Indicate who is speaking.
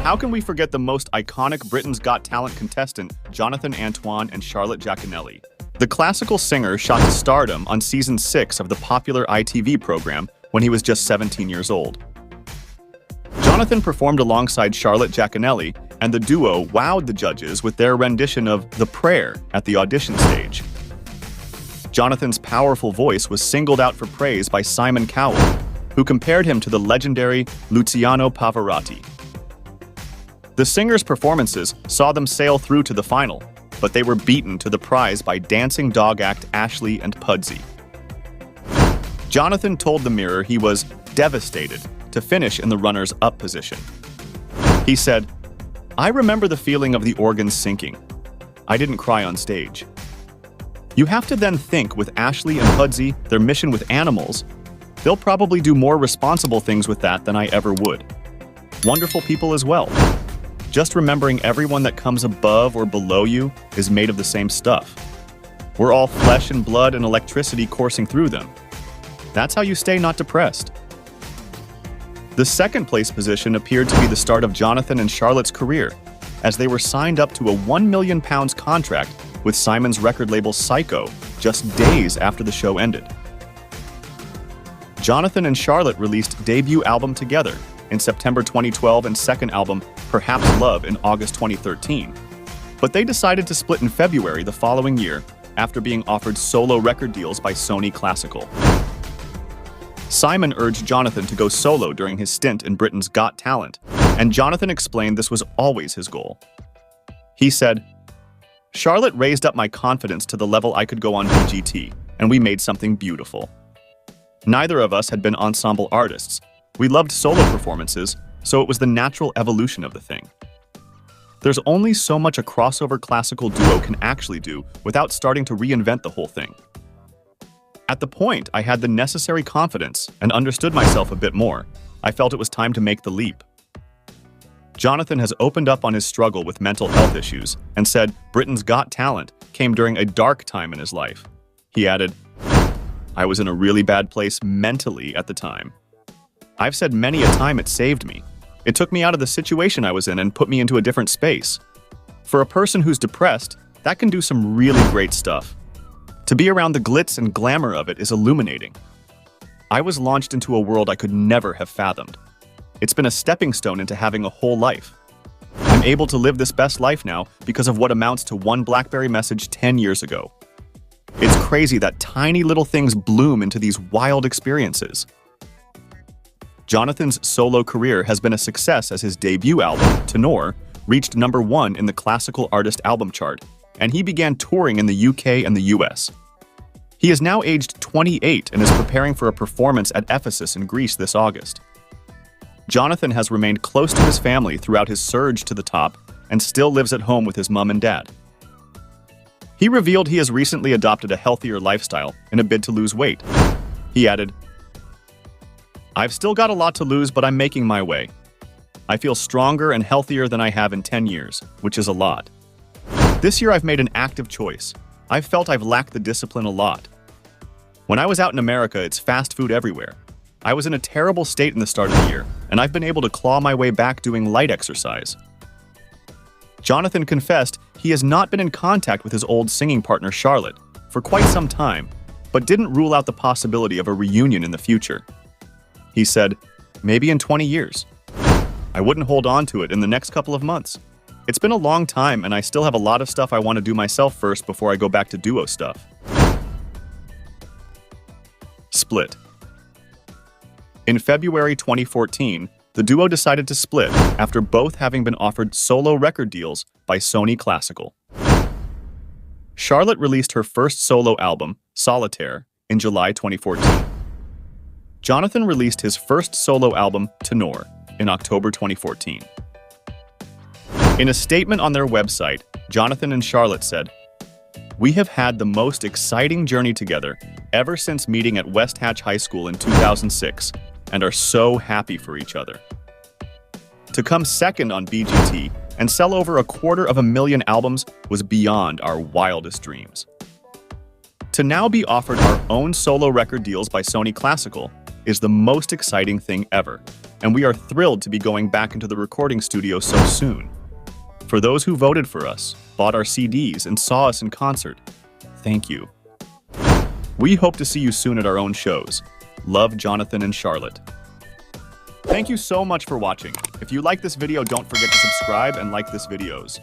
Speaker 1: How can we forget the most iconic Britain's Got Talent contestant, Jonathan Antoine and Charlotte Giaconelli? The classical singer shot to stardom on season 6 of the popular ITV program when he was just 17 years old. Jonathan performed alongside Charlotte Giaconelli, and the duo wowed the judges with their rendition of The Prayer at the audition stage. Jonathan's powerful voice was singled out for praise by Simon Cowell, who compared him to the legendary Luciano Pavarotti. The singer's performances saw them sail through to the final, but they were beaten to the prize by dancing dog act Ashley and Pudsey. Jonathan told the Mirror he was devastated to finish in the runners-up position. He said, "I remember the feeling of the organs sinking. I didn't cry on stage." You have to then think with Ashley and Pudsey, their mission with animals, they'll probably do more responsible things with that than I ever would. Wonderful people as well. Just remembering everyone that comes above or below you is made of the same stuff. We're all flesh and blood and electricity coursing through them. That's how you stay not depressed. The second place position appeared to be the start of Jonathan and Charlotte's career, as they were signed up to a £1 million contract with Simon's record label Psycho just days after the show ended. Jonathan and Charlotte released debut album together in September 2012 and second album Perhaps Love in August 2013. But they decided to split in February the following year after being offered solo record deals by Sony Classical. Simon urged Jonathan to go solo during his stint in Britain's Got Talent, and Jonathan explained this was always his goal. He said, "Charlotte raised up my confidence to the level I could go on BGT, and we made something beautiful. Neither of us had been ensemble artists. We loved solo performances, so it was the natural evolution of the thing. There's only so much a crossover classical duo can actually do without starting to reinvent the whole thing. At the point I had the necessary confidence and understood myself a bit more, I felt it was time to make the leap." Jonathan has opened up on his struggle with mental health issues and said Britain's Got Talent came during a dark time in his life. He added, "I was in a really bad place mentally at the time. I've said many a time it saved me. It took me out of the situation I was in and put me into a different space. For a person who's depressed, that can do some really great stuff. To be around the glitz and glamour of it is illuminating. I was launched into a world I could never have fathomed. It's been a stepping stone into having a whole life. I'm able to live this best life now because of what amounts to one BlackBerry message 10 years ago. It's crazy that tiny little things bloom into these wild experiences." Jonathan's solo career has been a success as his debut album, Tenor, reached #1 in the Classical Artist Album chart, and he began touring in the UK and the US. He is now aged 28 and is preparing for a performance at Ephesus in Greece this August. Jonathan has remained close to his family throughout his surge to the top and still lives at home with his mom and dad. He revealed he has recently adopted a healthier lifestyle in a bid to lose weight. He added, "I've still got a lot to lose, but I'm making my way. I feel stronger and healthier than I have in 10 years, which is a lot. This year I've made an active choice. I've felt I've lacked the discipline a lot. When I was out in America, it's fast food everywhere. I was in a terrible state in the start of the year, and I've been able to claw my way back doing light exercise." Jonathan confessed he has not been in contact with his old singing partner Charlotte for quite some time, but didn't rule out the possibility of a reunion in the future. He said, "Maybe in 20 years. I wouldn't hold on to it in the next couple of months. It's been a long time and I still have a lot of stuff I want to do myself first before I go back to duo stuff." Split. In February 2014, the duo decided to split after both having been offered solo record deals by Sony Classical. Charlotte released her first solo album, Solitaire, in July 2014. Jonathan released his first solo album, Tenor, in October 2014. In a statement on their website, Jonathan and Charlotte said, "We have had the most exciting journey together ever since meeting at West Hatch High School in 2006 and are so happy for each other. To come second on BGT and sell over 250,000 albums was beyond our wildest dreams. To now be offered our own solo record deals by Sony Classical is the most exciting thing ever. and we are thrilled to be going back into the recording studio so soon. For those who voted for us, bought our CDs, and saw us in concert, thank you. We hope to see you soon at our own shows. Love, Jonathan and Charlotte. Thank you so much for watching. If you like this video, don't forget to subscribe and like this videos.